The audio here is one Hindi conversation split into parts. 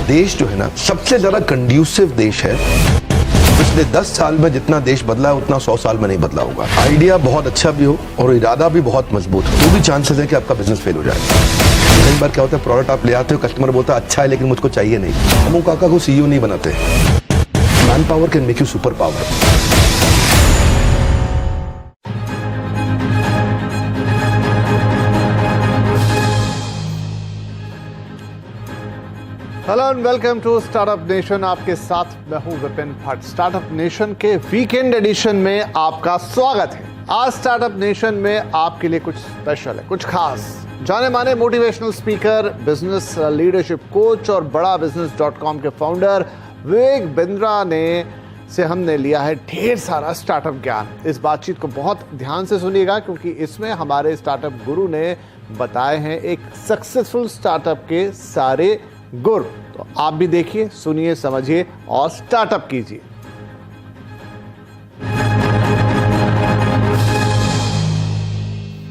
देश जो है ना सबसे ज्यादा कंड्यूसिव देश है। पिछले 10 साल में जितना देश बदला है उतना 100 साल में नहीं बदला होगा। आइडिया बहुत अच्छा भी हो और इरादा भी बहुत मजबूत हो तो भी चांसेस है कि आपका बिजनेस फेल हो जाए। कई बार क्या होता है, प्रोडक्ट आप ले आते हो, कस्टमर बोलता है अच्छा है लेकिन मुझको चाहिए नहीं। हम काका को सीईओ नहीं बनाते। Man power can make you super power. Hello and welcome to startup nation. आपके साथ मैं हूं विपिन भट्ट। स्टार्टअप नेशन के वीकेंड एडिशन में आपका स्वागत है। आज स्टार्टअप नेशन में आपके लिए कुछ स्पेशल है, कुछ खास। जाने माने motivational speaker, business leadership coach और बड़ा बिजनेस.com के फाउंडर विवेक बिंद्रा ने से हमने लिया है ढेर सारा स्टार्टअप ज्ञान। इस बातचीत को बहुत ध्यान से सुनिएगा क्योंकि इसमें हमारे स्टार्टअप गुरु ने बताए हैं एक सक्सेसफुल स्टार्टअप के सारे गुर। तो आप भी देखिए, सुनिए, समझिए और स्टार्टअप कीजिए।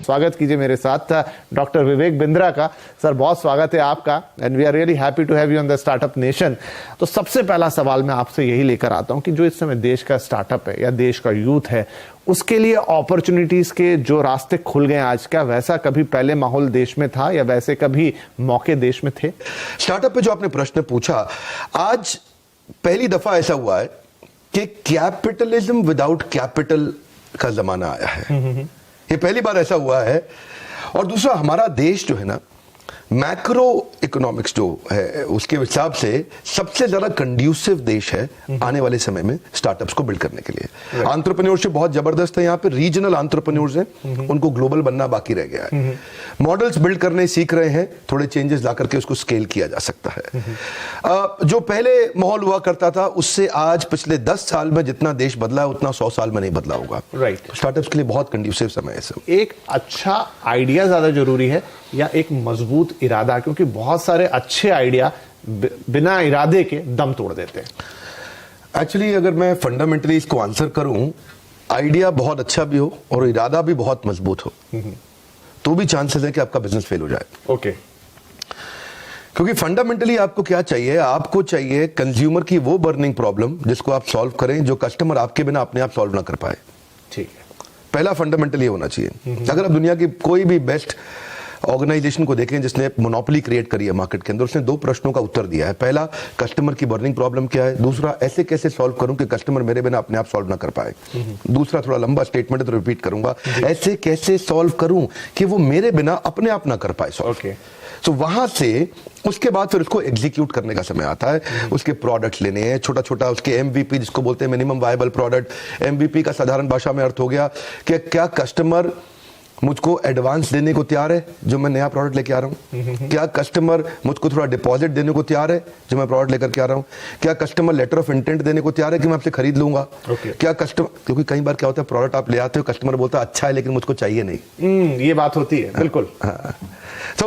स्वागत कीजिए मेरे साथ डॉक्टर विवेक बिंद्रा का। सर बहुत स्वागत है आपका and we are really happy to have you on the startup nation. तो सबसे पहला सवाल मैं आपसे यही लेकर आता हूं कि जो इस समय देश का स्टार्टअप है या देश का यूथ है उसके लिए अपॉर्चुनिटीज के जो रास्ते खुल गए आज, क्या वैसा कभी पहले माहौल देश में था या वैसे कभी मौके देश में थे? स्टार्टअप पे जो आपने प्रश्न पूछा, आज पहली दफा ऐसा हुआ है कि कैपिटलिज्म विदाउट कैपिटल का जमाना आया है। ये पहली बार ऐसा हुआ है। और दूसरा, हमारा देश जो है ना मैक्रो इकोनॉमिक्स जो है उसके हिसाब से सबसे ज्यादा कंड्यूसिव देश है आने वाले समय में स्टार्टअप्स को बिल्ड करने के लिए। एंटरप्रेन्योरशिप बहुत जबरदस्त है यहाँ पे। रीजनल एंटरप्रेन्योर्स हैं, उनको ग्लोबल बनना बाकी रह गया है। मॉडल्स बिल्ड करने सीख रहे हैं, थोड़े चेंजेस ला करके उसको स्केल किया जा सकता है। जो पहले माहौल हुआ करता था उससे आज पिछले 10 साल में जितना देश बदला है उतना 100 साल में नहीं बदला होगा। राइट। स्टार्टअप्स के लिए बहुत कंड्यूसिव समय है सब। एक अच्छा आइडिया ज्यादा जरूरी है या एक मजबूत इरादा? क्योंकि बहुत सारे अच्छे आइडिया बिना इरादे के दम तोड़ देते हैं। एक्चुअली अगर मैं फंडामेंटली इसको आंसर करूं, आइडिया बहुत अच्छा भी हो और इरादा भी बहुत मजबूत हो तो भी चांसेस है कि आपका बिजनेस फेल हो जाए। ओके। क्योंकि फंडामेंटली आपको क्या चाहिए? आपको चाहिए कंज्यूमर की वो बर्निंग प्रॉब्लम जिसको आप सॉल्व करें, जो कस्टमर आपके बिना अपने आप सॉल्व ना कर पाए। ठीक है। पहला फंडामेंटल ये होना चाहिए। अगर आप दुनिया की कोई भी बेस्ट ऑर्गेनाइजेशन को देखें जिसने मोनोपोली क्रिएट करी है मार्केट के अंदर, उसने 2 प्रश्नों का उत्तर दिया है। पहला, कस्टमर की बर्निंग प्रॉब्लम क्या है। दूसरा, ऐसे कैसे सॉल्व करूं कि कस्टमर मेरे बिना अपने आप सॉल्व ना कर पाए। दूसरा थोड़ा लंबा स्टेटमेंट है तो रिपीट करूंगा, ऐसे कैसे सॉल्व करूं कि वो मेरे बिना अपने आप ना कर पाए सॉल्व। ओके। तो वहां से उसके बाद फिर उसको एग्जीक्यूट करने का समय आता है। उसके प्रोडक्ट्स लेने हैं, छोटा छोटा उसके एमवीपी जिसको बोलते हैं मिनिमम वायबल प्रोडक्ट। एमवीपी का साधारण भाषा में अर्थ हो गया कि क्या कस्टमर मुझको एडवांस देने को तैयार है जो मैं नया प्रोडक्ट लेके आ रहा हूं? क्या कस्टमर मुझको थोड़ा डिपॉजिट देने को तैयार है जो मैं प्रोडक्ट लेकर के आ रहा हूं? क्या कस्टमर लेटर ऑफ इंटेंट देने को तैयार है कि मैं आपसे खरीद लूंगा? क्या कस्टमर, क्योंकि कई बार क्या होता है, प्रोडक्ट आप ले आते हो, कस्टमर बोलता है अच्छा है लेकिन मुझको चाहिए नहीं। ये बात होती है। बिल्कुल। तो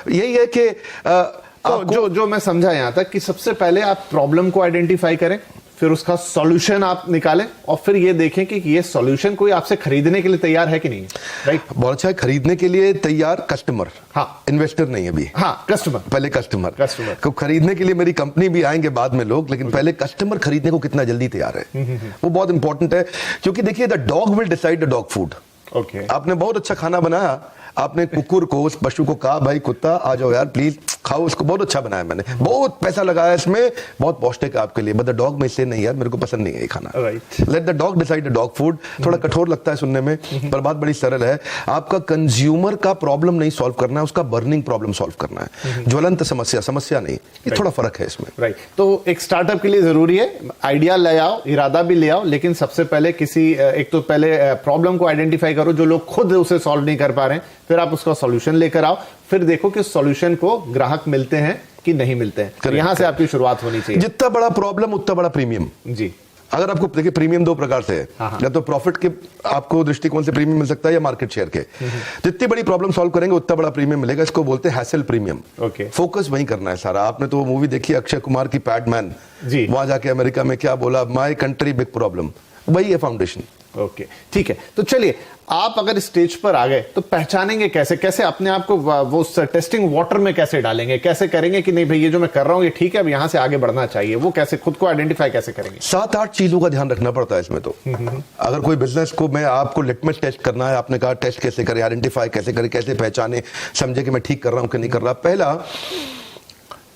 यही है कि तो जो मैं समझा यहां तक कि सबसे पहले आप प्रॉब्लम को आइडेंटिफाई करें, फिर उसका सॉल्यूशन आप निकालें और फिर ये देखें कि ये सॉल्यूशन कोई आपसे खरीदने के लिए तैयार है कि नहीं। राइट। बहुत अच्छा है। खरीदने के लिए तैयार कस्टमर, हाँ, इन्वेस्टर नहीं अभी। हाँ, कस्टमर। पहले कस्टमर को खरीदने के लिए मेरी कंपनी भी आएंगे बाद में लोग, लेकिन पहले कस्टमर खरीदने को कितना जल्दी तैयार है वो बहुत इंपॉर्टेंट है। क्योंकि देखिए, the dog will decide the dog food. Okay. आपने बहुत अच्छा खाना बनाया, आपने कुकुर को, उस पशु को कहा भाई कुत्ता आ जाओ यार प्लीज खाओ इसको, बहुत अच्छा बनाया मैंने, बहुत पैसा लगाया इसमें, बहुत पौष्टिक है आपके लिए, बट द डॉग में से नहीं यार मेरे को पसंद नहीं है ये खाना। Right. Let the dog decide the dog food. थोड़ा कठोर लगता है सुनने में पर बात बड़ी सरल है। आपका कंज्यूमर का प्रॉब्लम नहीं सॉल्व करना है, उसका बर्निंग प्रॉब्लम सॉल्व करना है। ज्वलंत समस्या नहीं। ये थोड़ा फर्क है इसमें। राइट। तो एक स्टार्टअप के लिए जरूरी है आइडिया ले आओ, इरादा भी ले आओ, लेकिन सबसे पहले एक तो पहले प्रॉब्लम को आइडेंटिफाई करो जो लोग खुद उसे सॉल्व नहीं कर पा रहे हैं, फिर आप उसका सॉल्यूशन लेकर आओ, फिर देखो कि सॉल्यूशन को ग्राहक मिलते हैं कि नहीं मिलते हैं। तो यहां से आपकी शुरुआत होनी चाहिए। जितना बड़ा प्रॉब्लम उतना बड़ा प्रीमियम। जी। अगर आपको देखिए, प्रीमियम 2 प्रकार से है, या तो प्रॉफिट के आपको दृष्टिकोण से प्रीमियम मिल सकता है या मार्केट शेयर के। जितनी बड़ी प्रॉब्लम सॉल्व करेंगे उतना बड़ा प्रीमियम मिलेगा। इसको बोलते हैं हैसल प्रीमियम। ओके। फोकस वहीं करना है सारा। आपने तो वो मूवी देखी अक्षय कुमार की पैडमैन, वहां जाके अमेरिका में क्या बोला, माय कंट्री बिग प्रॉब्लम, वही है फाउंडेशन। ओके, ठीक है। तो चलिए, आप अगर स्टेज पर आ गए तो पहचानेंगे कैसे, कैसे अपने आप को वो टेस्टिंग वाटर में कैसे डालेंगे, कैसे करेंगे कि नहीं भाई ये जो मैं कर रहा हूं ये ठीक है, अब यहां से आगे बढ़ना चाहिए, वो कैसे खुद को आइडेंटिफाई कैसे करेंगे? 7-8 चीजों का ध्यान रखना पड़ता है इसमें। तो अगर कोई बिजनेस को मैं आपको लिटमस टेस्ट करना है, आपने कहा टेस्ट कैसे करें, आइडेंटिफाई कैसे करें, कैसे पहचाने, समझे कि मैं ठीक कर रहा हूं कि नहीं कर रहा। पहला,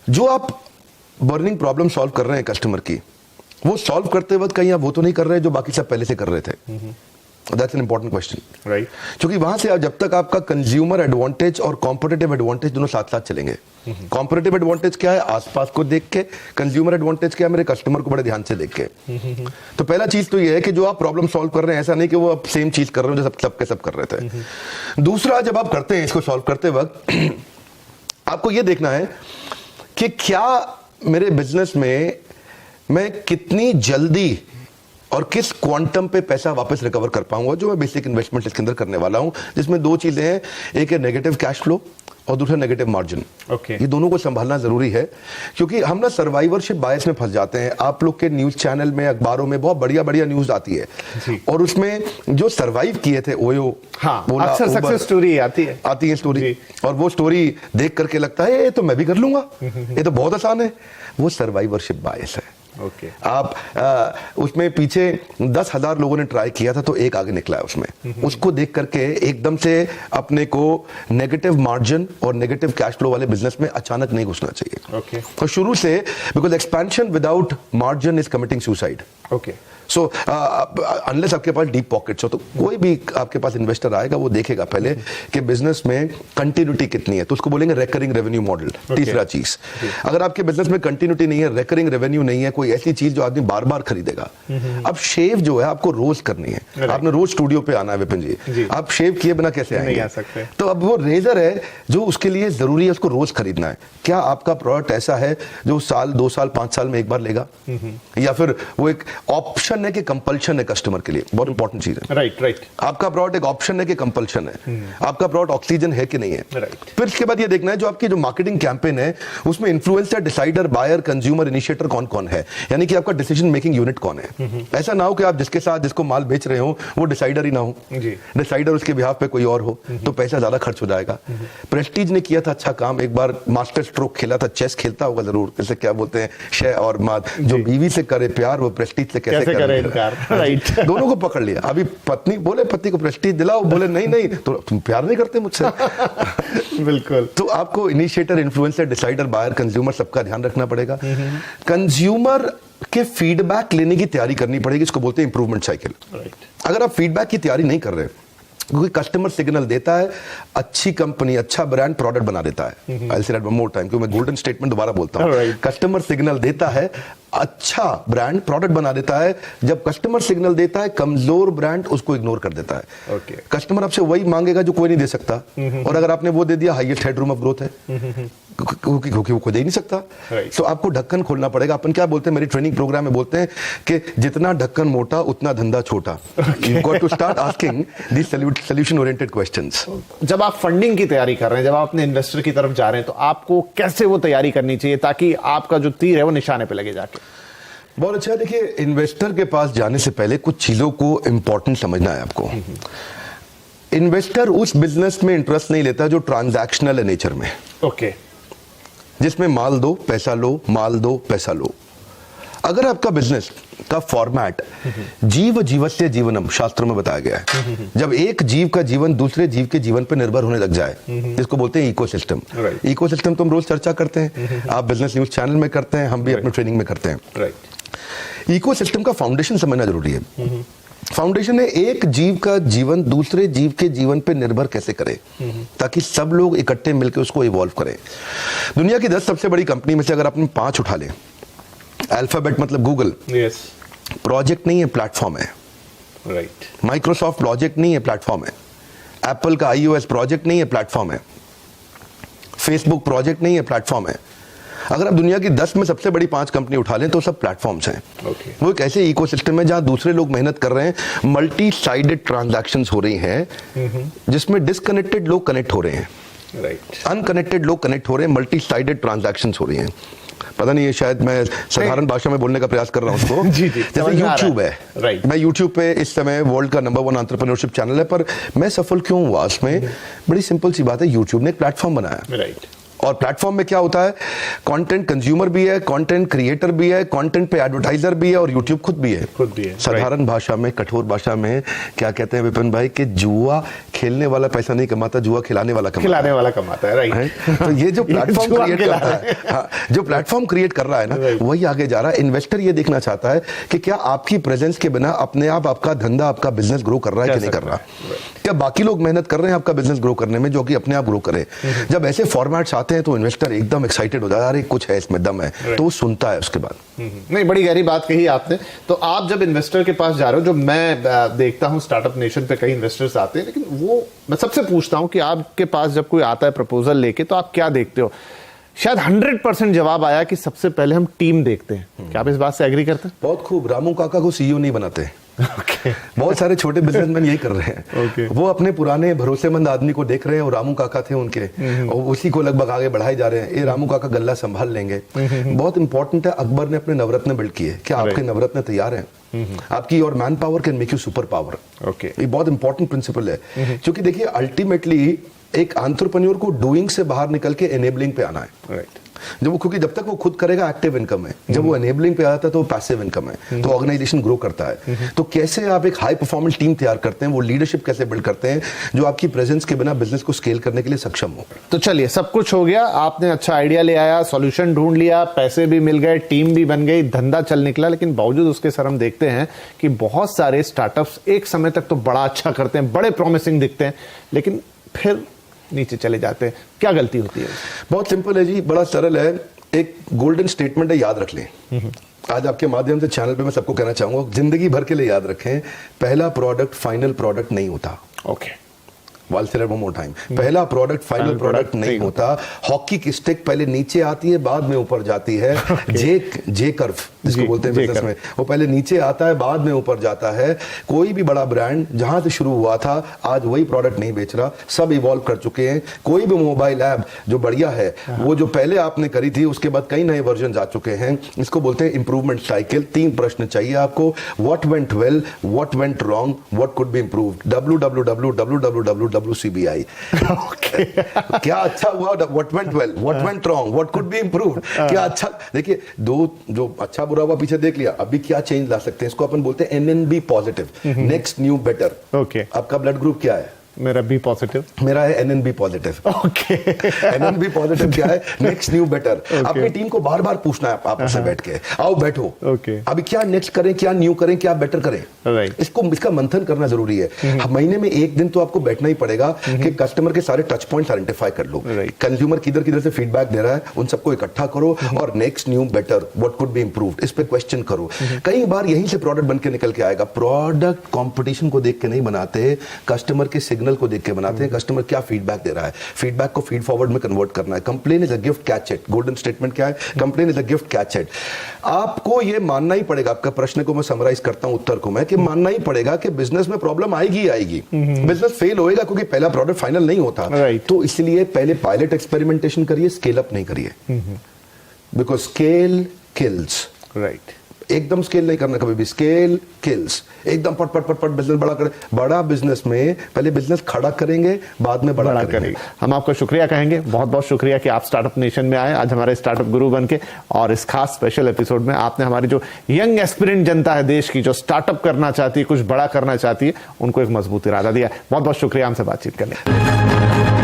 जो आप बर्निंग प्रॉब्लम सॉल्व कर रहे हैं कस्टमर की, वो सॉल्व करते वक्त कहीं आप वो तो नहीं कर रहे जो बाकी सब पहले से कर रहे थे। That's an important question, right? क्योंकि वहां से जब तक आपका कंज्यूमर एडवांटेज और कॉम्पिटिटिव एडवांटेज दोनों साथ साथ चलेंगे। कॉम्पिटिटिव एडवांटेज क्या है? आसपास को देख के। कंज्यूमर एडवांटेज क्या है? मेरे कस्टमर को बड़े ध्यान से देख के। तो पहला चीज तो ये है कि जो आप प्रॉब्लम सॉल्व कर रहे हैं, ऐसा नहीं कि वो आप सेम चीज कर रहे हो जो सब के सब कर रहे थे। दूसरा, जब आप करते हैं इसको सॉल्व करते वक्त आपको ये देखना है कि क्या मेरे बिजनेस में मैं कितनी जल्दी और किस क्वांटम पे पैसा वापस रिकवर कर पाऊंगा, जो मैं बेसिक इन्वेस्टमेंट इसके अंदर करने वाला हूं, जिसमें दो चीजें हैं, एक है नेगेटिव कैश फ्लो और दूसरा नेगेटिव मार्जिन। ये दोनों को संभालना जरूरी है, क्योंकि हम ना सर्वाइवरशिप बायस में फंस जाते हैं। आप लोग के न्यूज चैनल में, अखबारों में बहुत बढ़िया बढ़िया न्यूज आती है और उसमें जो सर्वाइव किए थे, ओयो, ओला, अक्सर सक्सेस स्टोरी आती है स्टोरी, और वो स्टोरी देख करके लगता है ये तो मैं भी कर लूंगा, ये तो बहुत आसान है। वो सर्वाइवरशिप बायस है। आप उसमें पीछे 10,000 लोगों ने ट्राई किया था तो एक आगे निकला है उसमें। उसको देख करके एकदम से अपने को नेगेटिव मार्जिन और नेगेटिव कैश फ्लो वाले बिजनेस में अचानक नहीं घुसना चाहिए। तो शुरू से, because expansion without margin is committing suicide. So unless आपके पास डीप पॉकेट्स हो, तो कोई भी आपके पास इन्वेस्टर आएगा वो देखेगा पहले कि बिजनेस में कंटिन्यूटी कितनी है, तो उसको बोलेंगे रेकरिंग रेवेन्यू मॉडल। तीसरा चीज, अगर आपके बिजनेस में कंटिन्यूटी नहीं है, रेकरिंग रेवेन्यू नहीं है, कोई ऐसी चीज जो आदमी बार बार खरीदेगा। अब शेव जो है आपको रोज करनी है, आपने रोज स्टूडियो पे आना है विपिन जी, आप शेव किए बिना कैसे आएंगे? तो अब वो रेजर है जो उसके लिए जरूरी है, उसको रोज खरीदना है। क्या आपका प्रोडक्ट ऐसा है जो साल, 2 साल, 5 साल में एक बार लेगा, या फिर वो एक ऑप्शन है कि कंपल्शन है कस्टमर के लिए? बहुत इंपॉर्टेंट चीज है। राइट। आपका प्रोडक्ट एक ऑप्शन है कि कंपल्शन है? आपका प्रोडक्ट ऑक्सीजन है कि नहीं है? फिर इसके बाद ये देखना है जो आपकी जो मार्केटिंग कैंपेन है उसमें influencer, decider, buyer, consumer, initiator कौन कौन है, यानी कि आपका डिसीजन मेकिंग यूनिट कौन है। ऐसा ना हो कि आप जिसके साथ जिसको माल बेच रहे हो वो डिसाइडर ही ना हो, डिसाइडर उसके बिहाफ पे कोई और हो, तो पैसा ज्यादा खर्च हो जाएगा। प्रेस्टीज ने किया था अच्छा काम, एक बार मास्टर स्ट्रोक खेला था, चेस खेलता होगा जरूर, जैसे क्या बोलते हैं शय और माद, जो बीवी से करे प्यार वो प्रेस्टीज से कैसे करे इनकार। राइट। दोनों को पकड़ लिया। अभी पत्नी बोले पति को प्रेस्टीज दिलाओ, बोले नहीं तो तुम प्यार नहीं करते मुझसे। बिल्कुल। तो आपको initiator, influencer, decider, buyer, consumer सबका ध्यान रखना पड़ेगा। कंज्यूमर के फीडबैक लेने की तैयारी करनी पड़ेगी, इसको बोलते हैं इंप्रूवमेंट साइकिल। अगर आप फीडबैक की तैयारी नहीं कर रहे, क्योंकि कस्टमर सिग्नल देता है, अच्छी कंपनी, अच्छा ब्रांड प्रोडक्ट बना देता है। आई say that one more time, क्योंकि मैं गोल्डन स्टेटमेंट दोबारा बोलता हूं। कस्टमर सिग्नल देता है, अच्छा ब्रांड प्रोडक्ट बना देता है। जब कस्टमर सिग्नल देता है, कमजोर ब्रांड उसको इग्नोर कर देता है। कस्टमर आपसे वही मांगेगा जो कोई नहीं दे सकता, और अगर आपने वो दे दिया, हाईएस्ट हेडरूम ऑफ ग्रोथ है, क्योंकि वो कोई दे नहीं सकता। तो आपको ढक्कन खोलना पड़ेगा। अपन क्या बोलते हैं, मेरी ट्रेनिंग प्रोग्राम में बोलते हैं कि जितना ढक्कन मोटा उतना धंधा छोटा। You got to start asking this solution oriented questions. जब आप फंडिंग की तैयारी कर रहे हैं, जब आप अपने इन्वेस्टर की तरफ जा रहे हैं, तो आपको कैसे वो तैयारी करनी चाहिए ताकि आपका जो तीर है वो निशाने पे लगे जाके? बहुत अच्छा। देखिए, इन्वेस्टर के पास जाने से पहले कुछ चीजों को इंपॉर्टेंट समझना है आपको। इन्वेस्टर उस बिजनेस में इंटरेस्ट नहीं लेता जो ट्रांजैक्शनल है नेचर में। जिसमें माल दो पैसा लो, माल दो पैसा लो। अगर आपका बिजनेस का फॉर्मेट जीव जीवस्य जीवनम शास्त्रों में बताया गया है, जब एक जीव का जीवन दूसरे जीव के जीवन पर निर्भर होने लग जाए, जिसको बोलते हैं इकोसिस्टम। इकोसिस्टम तो हम रोज चर्चा करते हैं, आप बिजनेस न्यूज चैनल में करते हैं, हम भी अपने ट्रेनिंग में करते हैं। इकोसिस्टम का फाउंडेशन समझना जरूरी है। फाउंडेशन है एक जीव का जीवन दूसरे जीव के जीवन पे निर्भर कैसे करे, ताकि सब लोग इकट्ठे मिलकर उसको इवॉल्व करें। दुनिया की 10 सबसे बड़ी कंपनी में से अगर आपने 5 उठा ले, अल्फाबेट मतलब गूगल, प्रोजेक्ट नहीं है, प्लेटफॉर्म है। माइक्रोसॉफ्ट प्रोजेक्ट नहीं है, प्लेटफॉर्म है। एप्पल का iOS प्रोजेक्ट नहीं है, प्लेटफॉर्म है। फेसबुक प्रोजेक्ट नहीं है, प्लेटफॉर्म है। अगर आप दुनिया की 10 में सबसे बड़ी 5 कंपनी उठा लें तो सब प्लेटफॉर्म्स हैं। वो एक ऐसे इकोसिस्टम है जहां दूसरे लोग मेहनत कर रहे हैं, मल्टी साइडेड ट्रांजैक्शंस हो रही हैं, जिसमें डिस्कनेक्टेड लोग कनेक्ट हो रहे हैं। राइट। अनकनेक्टेड लोग कनेक्ट हो रहे हैं, मल्टी साइडेड ट्रांजैक्शंस हो रही हैं। पता नहीं, ये शायद मैं साधारण भाषा में बोलने का प्रयास कर रहा हूँ उसको। जी, जैसे यूट्यूब है, राइट। मैं यूट्यूब पे इस समय वर्ल्ड का नंबर 1 एंटरप्रेन्योरशिप चैनल है, पर मैं सफल क्यों हुआ उसमें? बड़ी सिंपल सी बात है, यूट्यूब ने एक प्लेटफॉर्म बनाया, राइट। और प्लेटफॉर्म में क्या होता है, कंटेंट कंज्यूमर भी है, कंटेंट क्रिएटर भी है, कंटेंट पे एडवर्टाइजर भी है, और यूट्यूब खुद भी है। साधारण भाषा में, कठोर भाषा में क्या कहते हैं विपिन भाई, कि जुआ खेलने वाला पैसा नहीं कमाता, जुआ खिलाने वाला कमाता है, राइट। तो ये जो प्लेटफॉर्म क्रिएट करता है, हाँ, जो प्लेटफॉर्म क्रिएट कर रहा है ना, वही आगे जा रहा है। इन्वेस्टर ये देखना चाहता है कि क्या आपकी प्रेजेंस के बिना अपने आप आपका धंधा, आपका बिजनेस ग्रो कर रहा है कि नहीं कर रहा, क्या बाकी लोग मेहनत कर रहे हैं आपका बिजनेस ग्रो करने में, जो कि अपने आप ग्रो करे। जब ऐसे फॉर्मेट्स आते हैं तो इन्वेस्टर एकदम एक्साइटेड हो जाता है, अरे कुछ है इसमें, दम है, तो वो सुनता है उसके बाद। नहीं, बड़ी गहरी बात कही आपने। तो आप जब इन्वेस्टर के पास जा रहे हो, जो मैं देखता हूं स्टार्टअप नेशन पे कई इन्वेस्टर्स आते हैं, लेकिन वो मैं सबसे पूछता हूं कि आपके पास जब कोई आता है प्रपोजल लेके, तो आप क्या देखते हो? शायद 100% जवाब आया कि सबसे पहले हम टीम देखते हैं। क्या आप इस बात से एग्री करते हैं? बहुत खूब। रामू काका को सीईओ नहीं बनाते। बहुत सारे छोटे बिजनेसमैन यही कर रहे हैं। वो अपने पुराने भरोसेमंद आदमी को देख रहे हैं, और रामू काका थे उनके, और उसी को लगभग आगे बढ़ाए जा रहे हैं। ये रामू काका गल्ला संभाल लेंगे। बहुत इंपॉर्टेंट है, अकबर ने अपने नवरत्न बिल्ड किए, क्या आपके नवरत्न तैयार हैं? आपकी और man power can make you super power. ये बहुत इंपॉर्टेंट प्रिंसिपल है, क्योंकि देखिए अल्टीमेटली एक एंटरप्रेन्योर को डूइंग से बाहर निकल के एनेबलिंग पे आना है। जब वो, क्योंकि जब तक वो खुद करेगा एक्टिव इनकम है, जब वो एनेबलिंग पे आता है तो पैसिव इनकम है, तो ऑर्गेनाइजेशन ग्रो करता है। तो कैसे आप एक हाई परफॉर्मेंस टीम तैयार करते हैं, वो लीडरशिप कैसे बिल्ड करते हैं जो आपकी प्रेजेंस के बिना बिजनेस को स्केल करने के लिए सक्षम हो। तो चलिए, सब कुछ हो गया, आपने अच्छा आइडिया ले आया, सॉल्यूशन ढूंढ लिया, पैसे भी मिल गए, टीम भी बन गई, धंधा चल निकला। लेकिन बावजूद उसके सर हम देखते हैं कि बहुत सारे स्टार्टअप्स एक समय तक तो बड़ा अच्छा करते हैं, बड़े प्रॉमिसिंग दिखते हैं, लेकिन फिर नीचे चले जाते हैं। क्या गलती होती है? बहुत सिंपल है जी, बड़ा सरल है। एक गोल्डन स्टेटमेंट है, याद रख लें। आज आपके माध्यम से चैनल पे मैं सबको कहना चाहूंगा, जिंदगी भर के लिए याद रखें, पहला प्रोडक्ट फाइनल प्रोडक्ट नहीं होता। Okay, I'll say that one more time. पहला प्रोडक्ट फाइनल प्रोडक्ट नहीं होता। हॉकी की स्टिक पहले नीचे आती है, बाद में ऊपर जाती है। जे कर्व जिसको बोलते हैं बिजनेस में, वो पहले नीचे आता है, बाद में ऊपर जाता है। कोई भी बड़ा ब्रांड जहां से शुरू हुआ था, आज वही प्रोडक्ट नहीं बेच रहा, सब इवॉल्व कर चुके हैं। कोई भी मोबाइल ऐप जो बढ़िया है, वो जो पहले आपने करी थी, उसके बाद कई नए वर्जन आ चुके हैं। इसको बोलते हैं इंप्रूवमेंट साइकिल। 3 प्रश्न चाहिए आपको, what went well, what went wrong, what could be improved. WCBI। क्या अच्छा हुआ, what went well, what went wrong, what could be improved. क्या अच्छा, देखिए दो जो अच्छा बुरा हुआ पीछे देख लिया, अभी क्या चेंज ला सकते हैं, इसको अपन बोलते हैं NNB positive, next new better. Okay, आपका ब्लड ग्रुप क्या है? मेरा बी पॉजिटिव। मेरा है NNB positive. Okay, NNB positive क्या है? Next new better. अपनी टीम को बार बार पूछना है आपस में बैठ के, आओ बैठो, अभी क्या नेक्स्ट करें, क्या न्यू करें, क्या बेटर करें। इसका मंथन करना जरूरी है। महीने में एक दिन तो आपको बैठना ही पड़ेगा कि कस्टमर के सारे टच पॉइंट्स आइडेंटिफाई कर लो। कंज्यूमर किधर से फीडबैक दे रहा है, उन सबको इकट्ठा करो, और next new better, what could be improved, इस पे क्वेश्चन करो। कई बार यहीं से प्रोडक्ट बन के निकल के आएगा। प्रोडक्ट कंपटीशन को देख के नहीं बनाते, कस्टमर के सिग्नल को देख के बनाते हैं। कस्टमर क्या फीडबैक दे रहा है, फीडबैक को फीड फॉरवर्ड में कन्वर्ट करना है। Complain is a gift, catch it. Golden statement क्या है? Complain is a gift, catch it. आपको ये मानना ही पड़ेगा, आपका प्रश्न को मैं समराइज करता हूं उत्तर को मैं, कि मानना ही पड़ेगा कि बिजनेस में प्रॉब्लम आएगी। बिजनेस फेल होएगा क्योंकि पहला प्रोडक्ट फाइनल नहीं होता। तो इसलिए पहले पायलट एक्सपेरिमेंटेशन करिए, स्केल अप नहीं करिए, बिकॉज स्केल किल्स। राइट, एकदम स्केल नहीं करना, कभी भी स्केल किल्स। एकदम पट पट पट पट बिजनेस बड़ा करें। बड़ा बिजनेस में पहले बिजनेस खड़ा करेंगे, बाद में बड़ा करेंगे। हम आपका शुक्रिया कहेंगे, बहुत बहुत शुक्रिया कि आप स्टार्टअप नेशन में आए, आज हमारे स्टार्टअप गुरु बन के, और इस खास स्पेशल एपिसोड में आपने हमारी जो यंग एस्पिरेंट जनता है देश की, जो स्टार्टअप करना चाहती है, कुछ बड़ा करना चाहती है, उनको एक मजबूत इरादा दिया। बहुत बहुत शुक्रिया हमसे बातचीत करने।